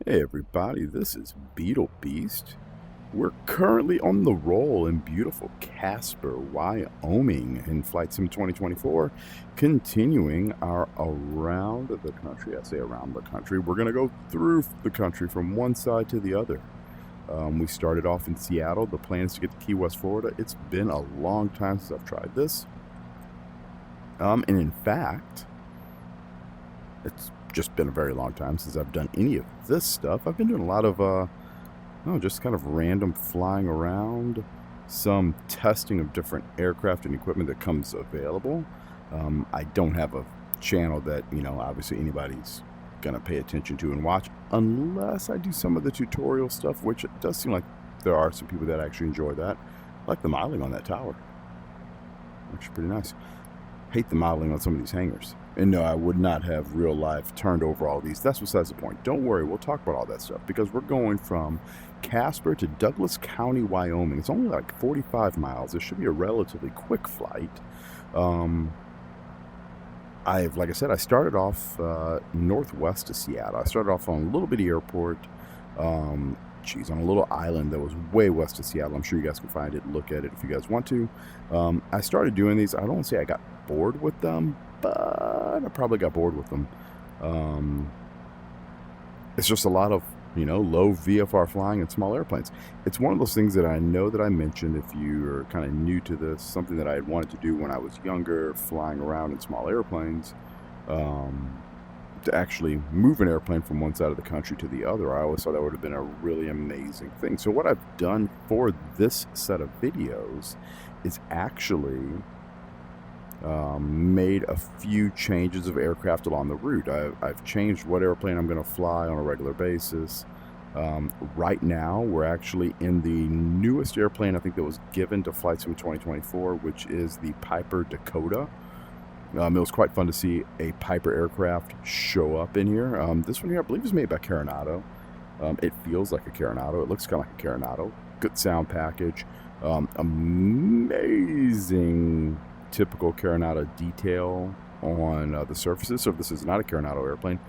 Hey everybody, this is Beetle Beast. We're currently on the roll in beautiful Casper, Wyoming in Flight Sim 2024, continuing our around the country. I say around the country. We're going to go through the country from one side to the other. We started off in Seattle. The plan is to get to Key West, Florida. It's been a long time since I've tried this. And in fact, it's just been a very long time since I've done any of this stuff. I've been doing a lot of just kind of random flying around, some testing of different aircraft and equipment that comes available. I don't have a channel that, obviously anybody's gonna pay attention to and watch unless I do some of the tutorial stuff, which it does seem like there are some people that actually enjoy that. I like the modeling on that tower. Actually pretty nice. Hate the modeling on some of these hangars. And no, I would not have real life turned over all these. That's besides the point. Don't worry, we'll talk about all that stuff because we're going from Casper to Douglas County, Wyoming. It's only like 45 miles. It should be a relatively quick flight. Like I said, I started off northwest of Seattle. I started off on a little bitty airport, on a little island that was way west of Seattle. I'm sure you guys can find it and look at it if you guys want to. I started doing these. I don't want to say I got bored with them, but I probably got bored with them. It's just a lot of, low VFR flying and small airplanes. It's one of those things that I know that I mentioned, if you're kind of new to this, something that I had wanted to do when I was younger, flying around in small airplanes, to actually move an airplane from one side of the country to the other. I always thought that would have been a really amazing thing. So what I've done for this set of videos is actually made a few changes of aircraft along the route. I've changed what airplane I'm going to fly on a regular basis. Right now, we're actually in the newest airplane I think that was given to Flight Sim 2024, which is the Piper Dakota. It was quite fun to see a Piper aircraft show up in here. This one here, I believe, is made by Carenado. It feels like a Carenado. It looks kind of like a Carenado. Good sound package. Amazing typical Carenado detail on the surfaces. So if this is not a Carenado airplane,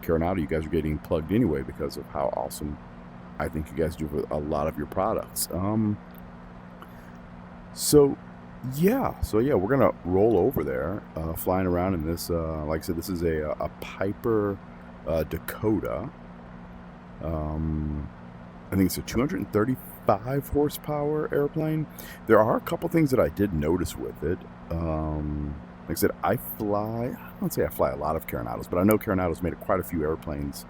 Carenado, you guys are getting plugged anyway because of how awesome I think you guys do with a lot of your products. So yeah, we're gonna roll over there, flying around in this. Like I said, this is a Piper Dakota. I think it's a 235 horsepower airplane. There are a couple things that I did notice with it. Like I said, I don't say I fly a lot of Carenados, but I know Carenado's made quite a few airplanes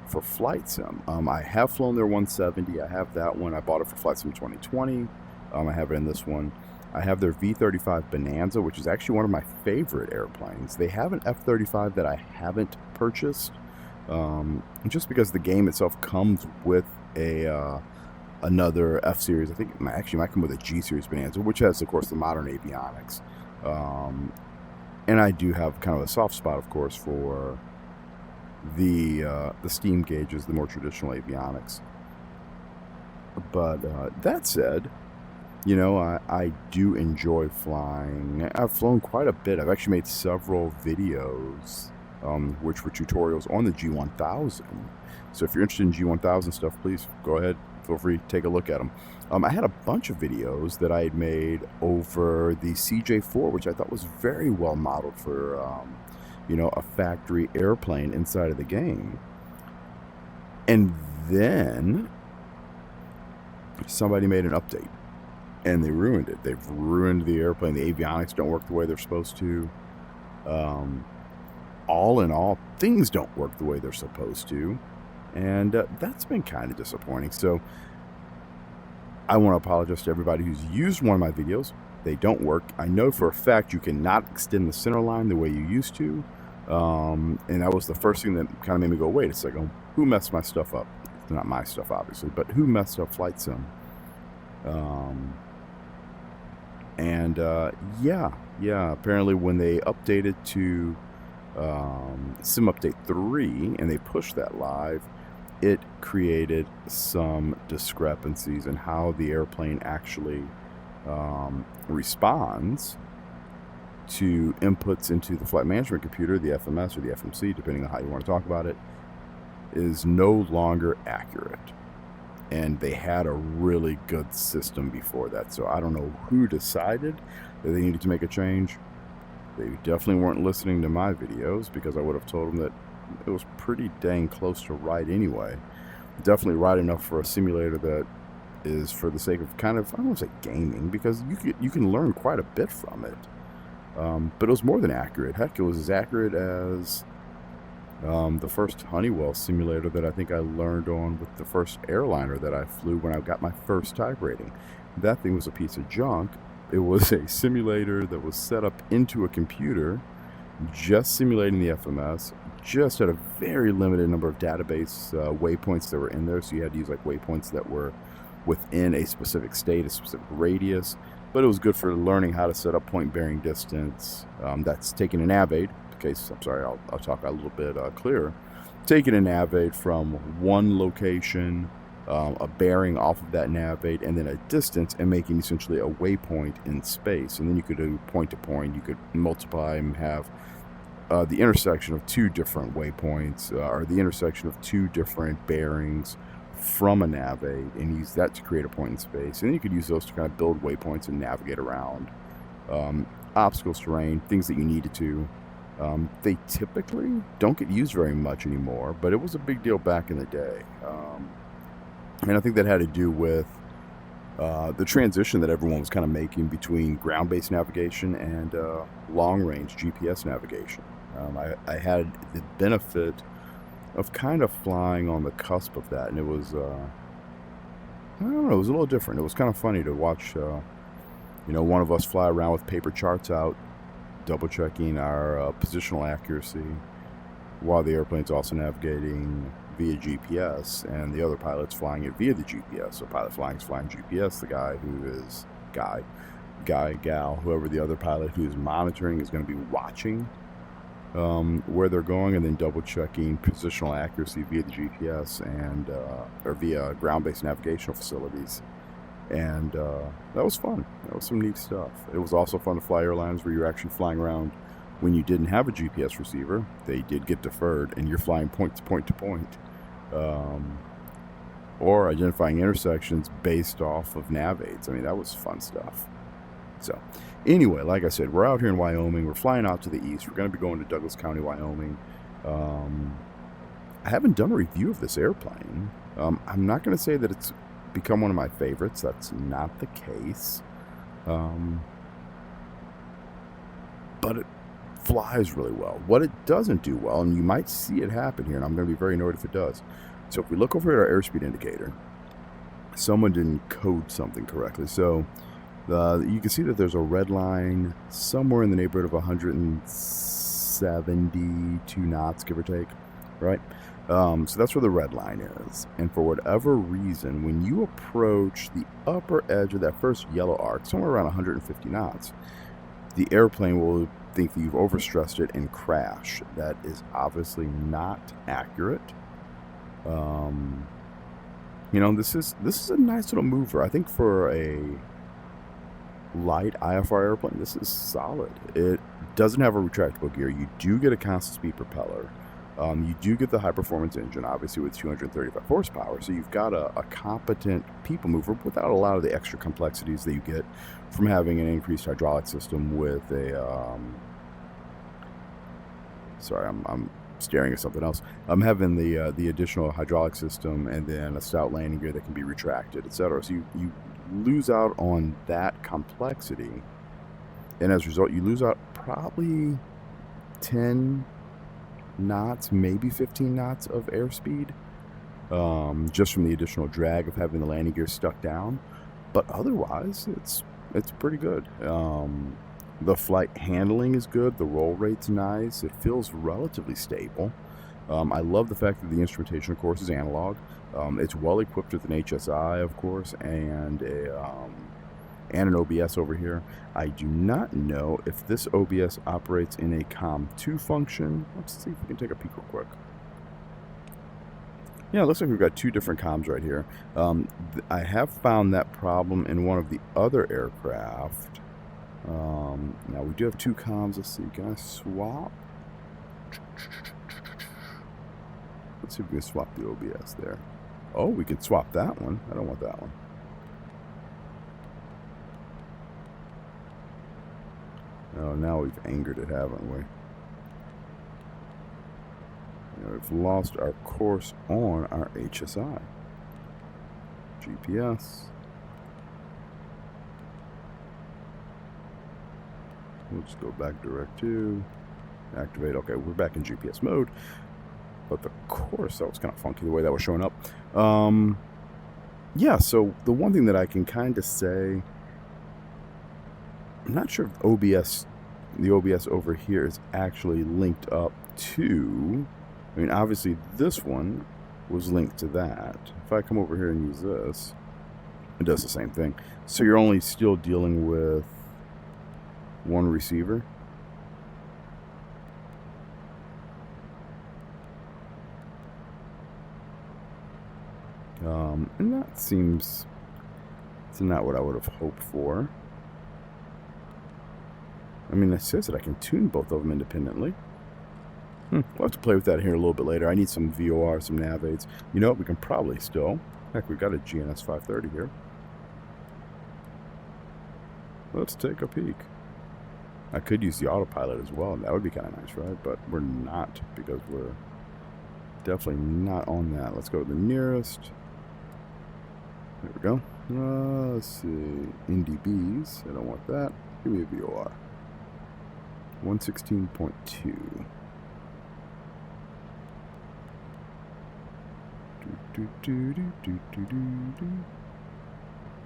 for Flight Sim. I have flown their 170. I have that one. I bought it for Flight Sim 2020. I have it in this one. I have their V-35 Bonanza, which is actually one of my favorite airplanes. They have an F-35 that I haven't purchased, just because the game itself comes with another F-Series. I think it actually might come with a G-Series Bonanza, which has, of course, the modern avionics. And I do have kind of a soft spot, of course, for the steam gauges, the more traditional avionics. But that said, I do enjoy flying. I've flown quite a bit. I've actually made several videos, which were tutorials on the G1000. So if you're interested in G1000 stuff, please go ahead. Feel free to take a look at them. I had a bunch of videos that I had made over the CJ4, which I thought was very well modeled for, a factory airplane inside of the game. And then somebody made an update, and they ruined it. They've ruined the airplane. The avionics don't work the way they're supposed to. All in all, things don't work the way they're supposed to. And that's been kind of disappointing. So I want to apologize to everybody who's used one of my videos. They don't work. I know for a fact you cannot extend the center line the way you used to. And that was the first thing that kind of made me go, wait a second, who messed my stuff up? It's not my stuff, obviously, but who messed up Flight Sim? Apparently when they updated to Sim Update 3 and they pushed that live, it created some discrepancies in how the airplane actually responds to inputs into the flight management computer, the FMS or the FMC, depending on how you want to talk about it. is no longer accurate. And they had a really good system before that. So I don't know who decided that they needed to make a change. They definitely weren't listening to my videos, because I would have told them that it was pretty dang close to right anyway. Definitely right enough for a simulator that is for the sake of kind of, I don't want to say gaming, because you can learn quite a bit from it. But it was more than accurate. Heck, it was as accurate as the first Honeywell simulator that I think I learned on with the first airliner that I flew when I got my first type rating. That thing was a piece of junk. It was a simulator that was set up into a computer, just simulating the FMS, just had a very limited number of database waypoints that were in there. So you had to use like waypoints that were within a specific state, a specific radius. But it was good for learning how to set up point bearing distance. That's taking a nav aid. I'm sorry, I'll talk a little bit clearer. Taking a nav aid from one location, a bearing off of that nav aid, and then a distance, and making essentially a waypoint in space. And then you could do point to point. You could multiply and have the intersection of two different waypoints, or the intersection of two different bearings from a nav aid, and use that to create a point in space. And then you could use those to kind of build waypoints and navigate around obstacles, terrain, things that you needed to. They typically don't get used very much anymore, but it was a big deal back in the day. And I think that had to do with the transition that everyone was kind of making between ground-based navigation and long-range GPS navigation. I had the benefit of kind of flying on the cusp of that, and it was, I don't know, it was a little different. It was kind of funny to watch, one of us fly around with paper charts out, double checking our positional accuracy, while the airplane's also navigating via GPS, and the other pilot's flying it via the GPS. So pilot flying is flying GPS. The guy who is gal, whoever the other pilot who's monitoring is going to be watching where they're going, and then double checking positional accuracy via the GPS and or via ground-based navigational facilities. And that was fun. That was some neat stuff. It was also fun to fly airlines where you're actually flying around when you didn't have a GPS receiver. They did get deferred, and you're flying point to point to point, or identifying intersections based off of nav aids. I mean, that was fun stuff. So anyway, like I said, we're out here in Wyoming. We're flying out to the east. We're going to be going to Douglas County, Wyoming. I haven't done a review of this airplane. I'm not going to say that it's become one of my favorites. That's not the case. But it flies really well. What it doesn't do well, and you might see it happen here, and I'm going to be very annoyed if it does. So if we look over at our airspeed indicator, someone didn't code something correctly. So you can see that there's a red line somewhere in the neighborhood of 172 knots, give or take, right? So that's where the red line is. And for whatever reason, when you approach the upper edge of that first yellow arc, somewhere around 150 knots, the airplane will think that you've overstressed it and crash. That is obviously not accurate. This is a nice little mover. I think for a light IFR airplane, this is solid. It doesn't have a retractable gear. You do get a constant speed propeller. You do get the high performance engine, obviously, with 235 horsepower. So you've got a competent people mover without a lot of the extra complexities that you get from having an increased hydraulic system with a, sorry, I'm staring at something else. I'm having the additional hydraulic system, and then a stout landing gear that can be retracted, etc. So you lose out on that complexity, and as a result, you lose out probably 10 knots, maybe 15 knots of airspeed, just from the additional drag of having the landing gear stuck down. But otherwise, it's pretty good. The flight handling is good. The roll rate's nice. It feels relatively stable. I love the fact that the instrumentation, of course, is analog. It's well equipped with an HSI, of course, and an OBS over here. I do not know if this OBS operates in a COM2 function. Let's see if we can take a peek real quick. Yeah, it looks like we've got two different comms right here. I have found that problem in one of the other aircraft. Now we do have two comms. Let's see, can I swap? Let's see if we can swap the OBS there. Oh, we can swap that one. I don't want that one. Oh, now we've angered it, haven't we? We've lost our course on our HSI. GPS. We'll just go back direct to activate. Okay, we're back in GPS mode. But the course, that was kind of funky the way that was showing up. Yeah, so the one thing that I can kind of say, I'm not sure if the OBS over here is actually linked up to, I mean, obviously this one was linked to that. If I come over here and use this, it does the same thing. So you're only still dealing with one receiver. And that seems, it's not what I would have hoped for. I mean, it says that I can tune both of them independently. We'll have to play with that here a little bit later. I need some VOR, some nav aids. You know what? We can probably still. Heck, we've got a GNS 530 here. Let's take a peek. I could use the autopilot as well, and that would be kind of nice, right? But we're not, because we're definitely not on that. Let's go to the nearest. There we go. Let's see. NDBs. I don't want that. Give me a VOR. 116.2.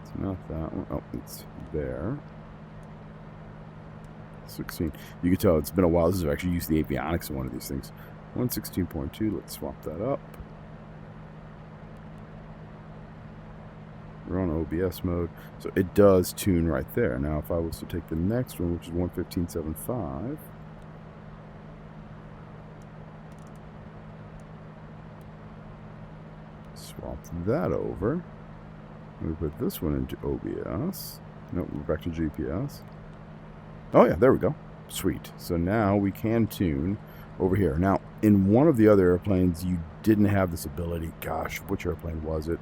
It's not that one. Oh, it's there. 16. You can tell it's been a while since I've actually used the avionics in one of these things. 116.2. Let's swap that up. We're on OBS mode. So it does tune right there. Now, if I was to take the next one, which is 115.75. Swap that over. We put this one into OBS. Nope, we're back to GPS. Oh yeah, there we go. Sweet. So now we can tune over here. Now, in one of the other airplanes, you didn't have this ability. Gosh, which airplane was it?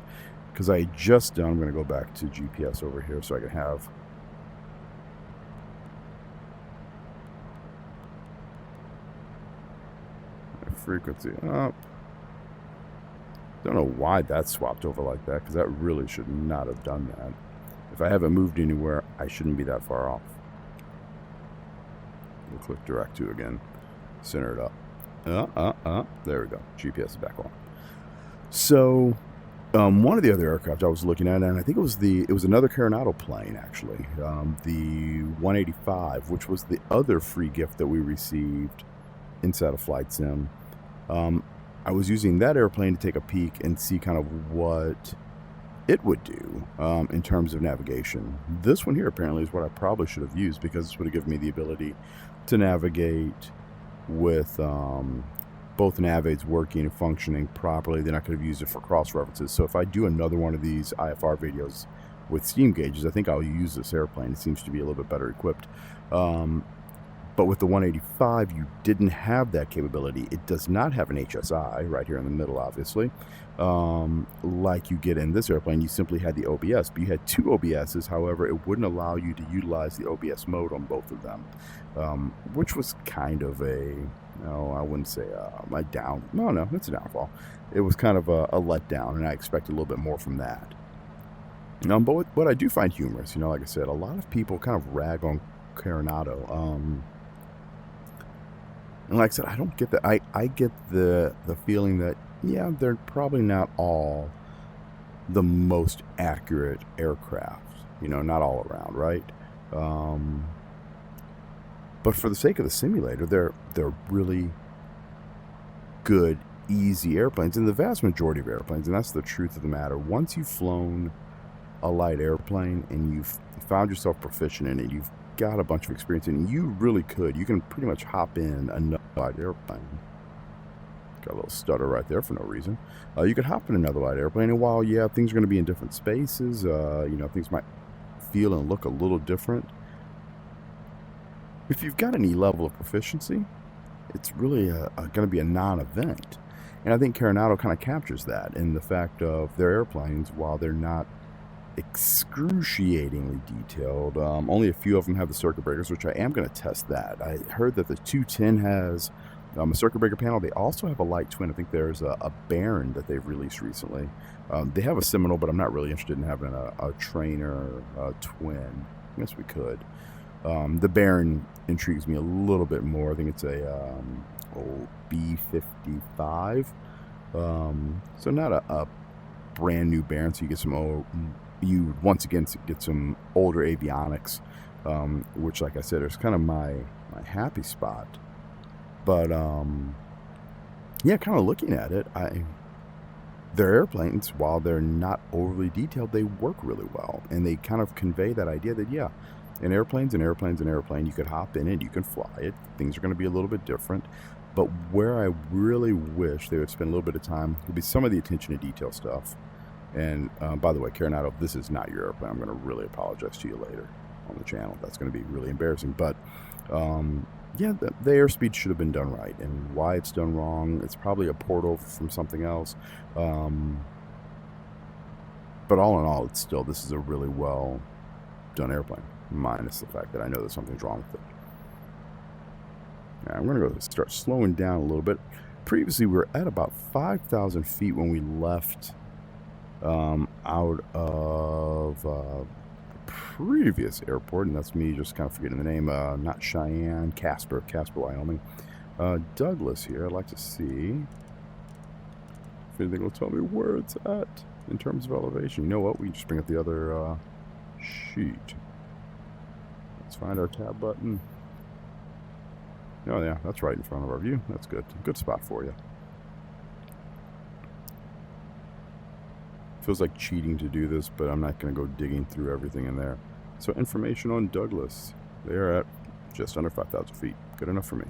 Because I had just done, I'm going to go back to GPS over here so I can have my frequency up. Don't know why that swapped over like that, because that really should not have done that. If I haven't moved anywhere, I shouldn't be that far off. We'll click direct to again. Center it up. There we go. GPS is back on. So, one of the other aircraft I was looking at, and I think it was another Carenado plane actually, the 185, which was the other free gift that we received inside of Flight Sim. I was using that airplane to take a peek and see kind of what it would do in terms of navigation. This one here apparently is what I probably should have used, because this would have given me the ability to navigate with both nav aids working and functioning properly. Then I could have used it for cross references. So if I do another one of these IFR videos with steam gauges, I think I'll use this airplane. It seems to be a little bit better equipped. But with the 185, you didn't have that capability. It does not have an HSI right here in the middle, obviously. Like you get in this airplane, you simply had the OBS, but you had two OBSs. However, it wouldn't allow you to utilize the OBS mode on both of them, which was kind of a, no, I wouldn't say a down. No, it's a downfall. It was kind of a letdown, and I expected a little bit more from that. But what I do find humorous, like I said, a lot of people kind of rag on Carenado. And like I said, I don't get that. I get the feeling that, yeah, they're probably not all the most accurate aircraft, not all around, right? But for the sake of the simulator, they're really good, easy airplanes. And the vast majority of airplanes, and that's the truth of the matter, once you've flown a light airplane and you've found yourself proficient in it, you've got a bunch of experience in it, you can pretty much hop in another light airplane. Got a little stutter right there for no reason. You could hop in another light airplane, and while, yeah, things are going to be in different spaces, things might feel and look a little different. If you've got any level of proficiency, it's really going to be a non-event. And I think Carenado kind of captures that in the fact of their airplanes, while they're not excruciatingly detailed, only a few of them have the circuit breakers, which I am going to test that. I heard that the 210 has a circuit breaker panel. They also have a light twin. I think there's a Baron that they've released recently. They have a Seminole, but I'm not really interested in having a trainer twin. I guess we could. The Baron intrigues me a little bit more. I think it's a old B55. So not a brand new Baron, so you get some old, you once again get some older avionics, which, like I said, is kind of my happy spot. But yeah, kind of looking at it, their airplanes, while they're not overly detailed, they work really well, and they kind of convey that idea that, yeah, an airplane's an airplane's an airplane. You could hop in it, you can fly it. Things are going to be a little bit different. But where I really wish they would spend a little bit of time would be some of the attention to detail stuff. And by the way, Carenado, this is not your airplane. I'm going to really apologize to you later on the channel. That's going to be really embarrassing. But yeah, the airspeed should have been done right. And why it's done wrong, it's probably a port over from something else. But all in all, it's still, this is a really well done airplane, minus the fact that I know that something's wrong with it. Now, I'm going to go start slowing down a little bit. Previously, we were at about 5,000 feet when we left out of previous airport, and that's me just kind of forgetting the name. Not Cheyenne, Casper, Wyoming. Douglas here. I'd like to see if anything will tell me where it's at in terms of elevation. You know what? We can just bring up the other sheet. Let's find our tab button. Oh yeah, that's right in front of our view. That's good. Good spot for you. Feels like cheating to do this, but I'm not going to go digging through everything in there. So information on Douglas. They are at just under 5,000 feet. Good enough for me.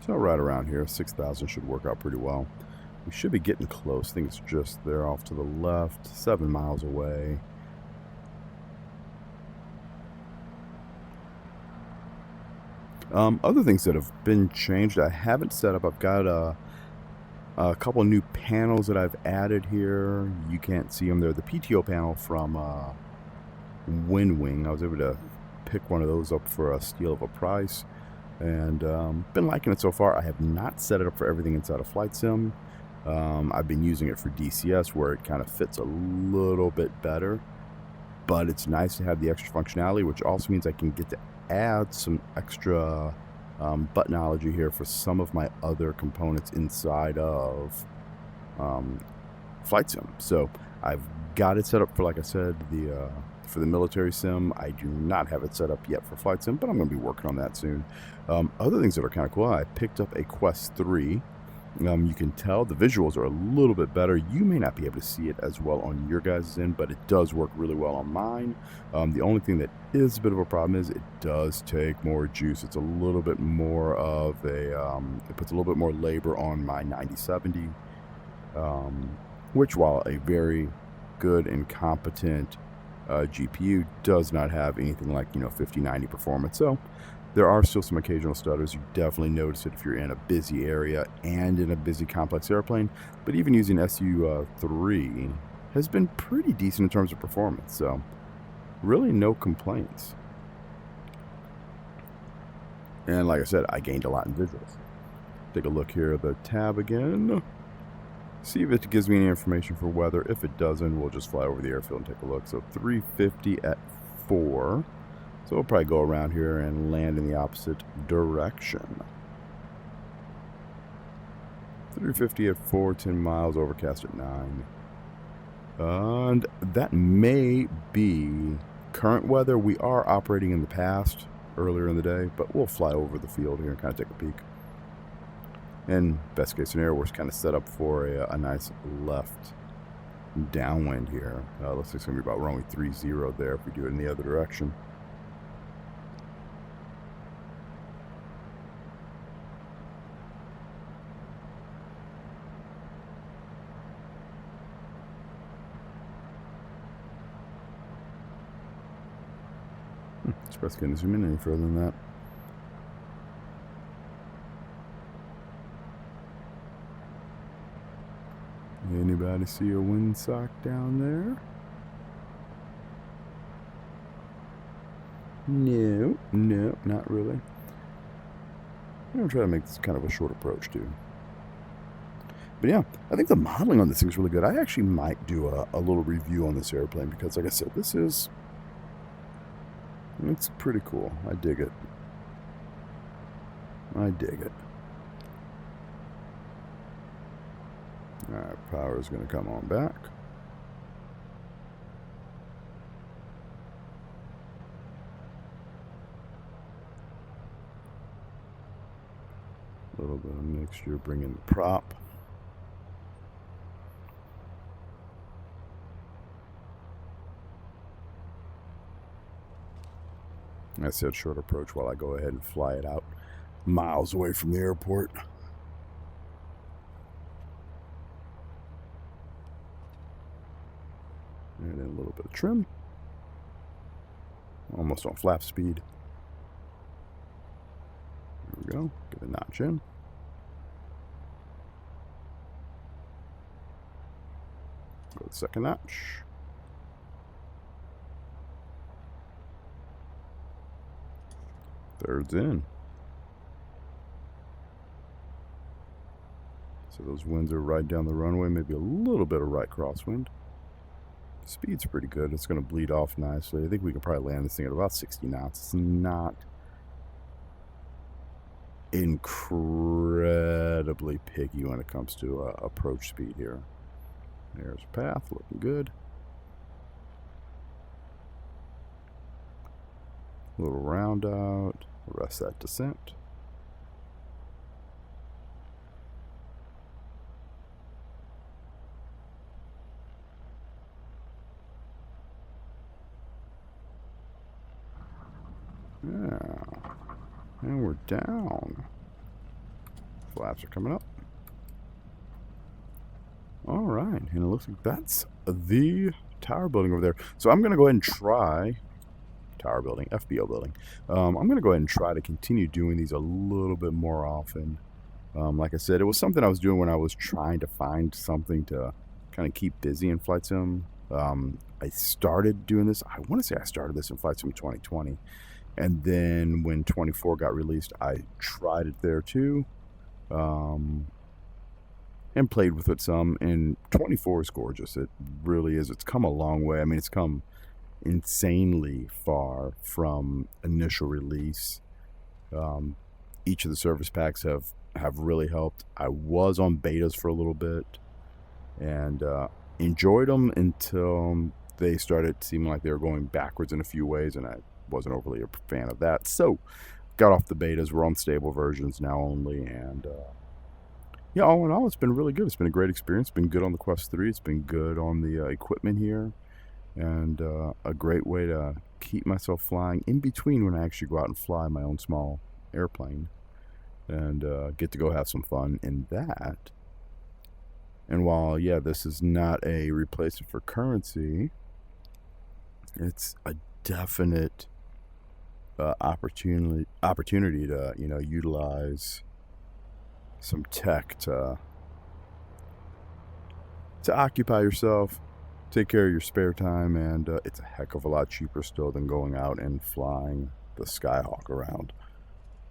So right around here, 6,000 should work out pretty well. We should be getting close. I think it's just there off to the left, 7 miles away. Other things that have been changed, I haven't set up. I've got a couple of new panels that I've added here. You can't see them. They're the PTO panel from Wing. I was able to pick one of those up for a steal of a price, and been liking it so far. I have not set it up for everything inside of Flight Sim. I've been using it for DCS, where it kind of fits a little bit better, but it's nice to have the extra functionality, which also means I can get to add some extra buttonology here for some of my other components inside of Flight Sim. So I've got it set up for, like I said, for the military sim. I do not have it set up yet for Flight Sim, but I'm going to be working on that soon. Other things that are kind of cool, I picked up a Quest 3. You can tell the visuals are a little bit better. You may not be able to see it as well on your guys' end, but it does work really well on mine. The only thing that is a bit of a problem is it does take more juice. It's a little bit more of a, it puts a little bit more labor on my 9070, which, while a very good and competent GPU, does not have anything like, 5090 performance. So there are still some occasional stutters. You definitely notice it if you're in a busy area and in a busy complex airplane. But even using SU3 has been pretty decent in terms of performance. So really no complaints. And like I said, I gained a lot in visuals. Take a look here at the tab again. See if it gives me any information for weather. If it doesn't, we'll just fly over the airfield and take a look. So 350 at 4. So we'll probably go around here and land in the opposite direction. 350 at 4, 10 miles, overcast at 9. And that may be current weather. We are operating in the past earlier in the day, but we'll fly over the field here and kind of take a peek. And best case scenario, we're kind of set up for a nice left downwind here. Looks like it's going to be about runway 30 there if we do it in the other direction. Express couldn't zoom in any further than that. Anybody see a windsock down there? No, not really. I'm going to try to make this kind of a short approach too. But yeah, I think the modeling on this thing is really good. I actually might do a little review on this airplane because, like I said, it's pretty cool. I dig it. Alright, power is going to come on back. A little bit of mixture, bring in the prop. I said short approach while I go ahead and fly it out miles away from the airport. And then a little bit of trim. Almost on flap speed. There we go. Get a notch in. Go to the second notch. Third's in. So those winds are right down the runway, maybe a little bit of right crosswind. Speed's pretty good. It's going to bleed off nicely. I think we can probably land this thing at about 60 knots. It's not incredibly picky when it comes to approach speed here. There's a path, looking good. A little round out, arrest that descent. Yeah, and we're down. Flaps are coming up. All right, and it looks like that's the tower building over there. So I'm going to go ahead and try tower building, FBO building. I'm going to go ahead and try to continue doing these a little bit more often. Like I said, it was something I was doing when I was trying to find something to kind of keep busy in Flight Sim. I started doing this. I want to say I started this in Flight Sim 2020. And then when 24 got released, I tried it there too. And played with it some. And 24 is gorgeous. It really is. It's come a long way. I mean, it's come insanely far from initial release. Each of the service packs have really helped. I was on betas for a little bit and enjoyed them until they started seeming like they were going backwards in a few ways, and I wasn't overly a fan of that. So got off the betas. We're on stable versions now only, and yeah, all in all, it's been really good. It's been a great experience. It's been good on the Quest 3. It's been good on the equipment here. And a great way to keep myself flying in between when I actually go out and fly my own small airplane. And get to go have some fun in that. And while, yeah, this is not a replacement for currency, it's a definite opportunity to, utilize some tech to occupy yourself, take care of your spare time, and it's a heck of a lot cheaper still than going out and flying the Skyhawk around.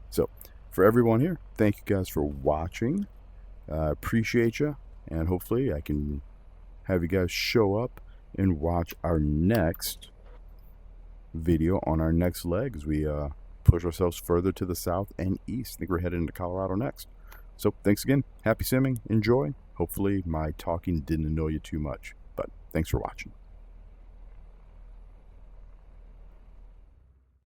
So, for everyone here, thank you guys for watching. Appreciate you, and hopefully I can have you guys show up and watch our next video on our next leg as we push ourselves further to the south and east. I think we're headed into Colorado next. So, thanks again. Happy simming. Enjoy. Hopefully my talking didn't annoy you too much, but thanks for watching.